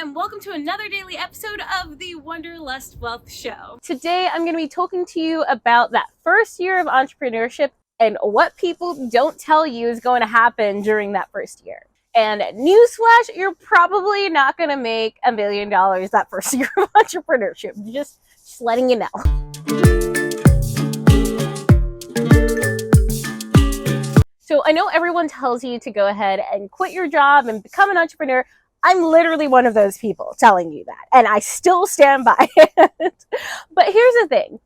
and welcome to another daily episode of the Wanderlust Wealth Show. Today I'm going to be talking to you about that first year of entrepreneurship and what people don't tell you is going to happen during that first year. And newsflash, you're probably not going to make $1 million that first year of entrepreneurship. Just letting you know. So I know everyone tells you to go ahead and quit your job and become an entrepreneur. I'm literally one of those people telling you that, and I still stand by it. But here's the thing.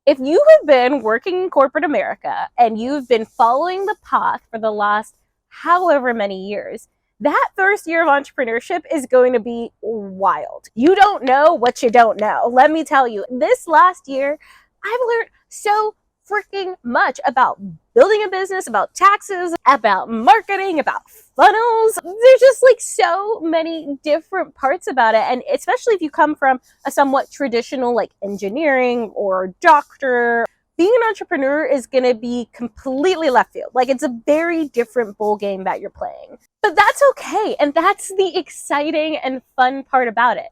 If you have been working in corporate America and you've been following the path for the last however many years, that first year of entrepreneurship is going to be wild. You don't know what you don't know. Let me tell you, this last year, I've learned so freaking much about building a business, about taxes, about marketing, about funnels. There's just like so many different parts about it. And especially if you come from a somewhat traditional like engineering or doctor, being an entrepreneur is going to be completely left field. Like it's a very different bowl game that you're playing. But that's okay. And that's the exciting and fun part about it.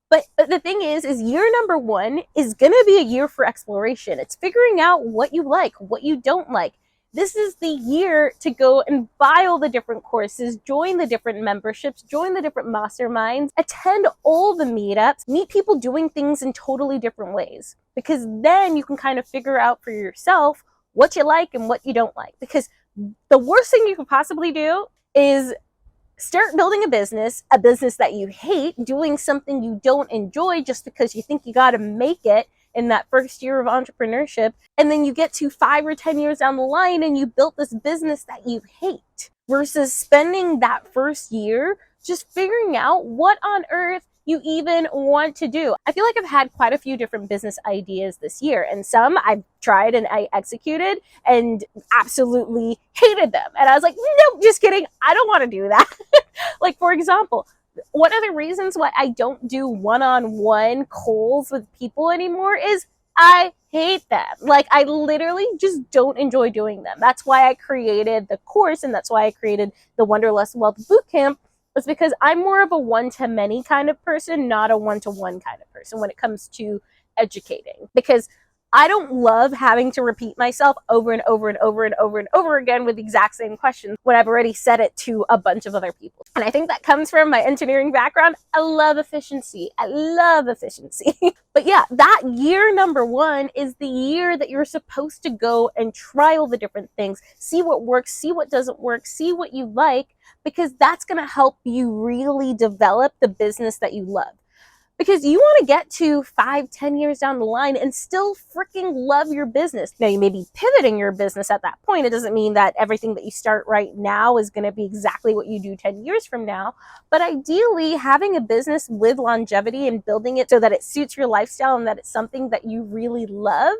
But the thing is year number one is going to be a year for exploration. It's figuring out what you like, what you don't like. This is the year to go and buy all the different courses, join the different memberships, join the different masterminds, attend all the meetups, meet people doing things in totally different ways. Because then you can kind of figure out for yourself what you like and what you don't like. Because the worst thing you could possibly do is start building a business that you hate, doing something you don't enjoy just because you think you got to make it in that first year of entrepreneurship. And then you get to 5 or 10 years down the line and you built this business that you hate versus spending that first year just figuring out what on earth you even want to do. I feel like I've had quite a few different business ideas this year, and some I've tried and I executed and absolutely hated them. And I was like, nope, just kidding. I don't want to do that. Like, for example, one of the reasons why I don't do one-on-one calls with people anymore is I hate them. Like, I literally just don't enjoy doing them. That's why I created the course, and that's why I created the Wanderlust Wealth Bootcamp. It's because I'm more of a one-to-many kind of person, not a one-to-one kind of person when it comes to educating. Because I don't love having to repeat myself over and over and over and over and over again with the exact same questions when I've already said it to a bunch of other people. And I think that comes from my engineering background. I love efficiency. But yeah, that year number one is the year that you're supposed to go and trial the different things, see what works, see what doesn't work, see what you like, because that's going to help you really develop the business that you love. Because you want to get to 5-10 years down the line and still freaking love your business. Now, you may be pivoting your business at that point. It doesn't mean that everything that you start right now is going to be exactly what you do 10 years from now. But ideally, having a business with longevity and building it so that it suits your lifestyle and that it's something that you really love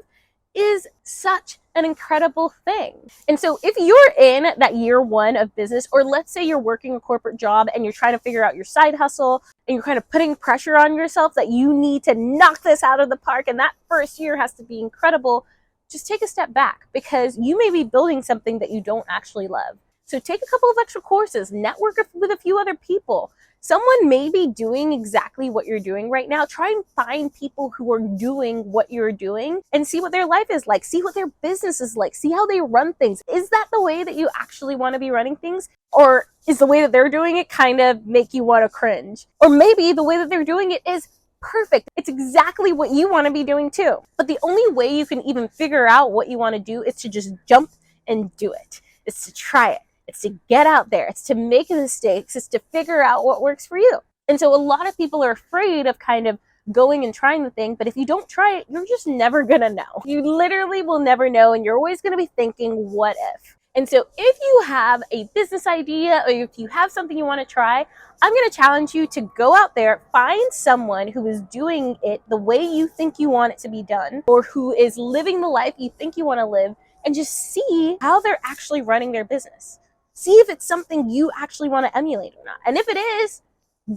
is such an incredible thing. And so if you're in that year one of business, or let's say you're working a corporate job and you're trying to figure out your side hustle and you're kind of putting pressure on yourself that you need to knock this out of the park and that first year has to be incredible, just take a step back, because you may be building something that you don't actually love. So take a couple of extra courses, network with a few other people. Someone may be doing exactly what you're doing right now. Try and find people who are doing what you're doing and see what their life is like. See what their business is like. See how they run things. Is that the way that you actually want to be running things? Or is the way that they're doing it kind of make you want to cringe? Or maybe the way that they're doing it is perfect. It's exactly what you want to be doing too. But the only way you can even figure out what you want to do is to just jump and do it. It's to try it. It's to get out there. It's to make mistakes. It's to figure out what works for you. And so a lot of people are afraid of kind of going and trying the thing, but if you don't try it, you're just never going to know. You literally will never know, and you're always going to be thinking, what if? And so if you have a business idea or if you have something you want to try, I'm going to challenge you to go out there, find someone who is doing it the way you think you want it to be done, or who is living the life you think you want to live, and just see how they're actually running their business. See if it's something you actually want to emulate or not. And if it is,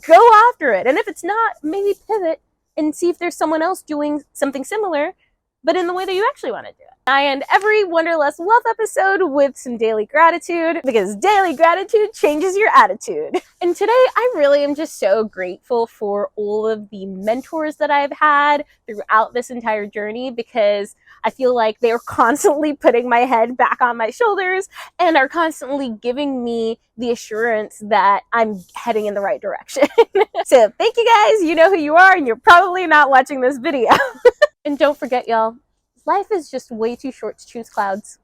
go after it. And if it's not, maybe pivot and see if there's someone else doing something similar but in the way that you actually want to do it. I end every Wanderlust Wealth episode with some daily gratitude, because daily gratitude changes your attitude. And today I really am just so grateful for all of the mentors that I've had throughout this entire journey, because I feel like they're constantly putting my head back on my shoulders and are constantly giving me the assurance that I'm heading in the right direction. So thank you guys. You know who you are, and you're probably not watching this video. And don't forget, y'all, life is just way too short to choose clouds.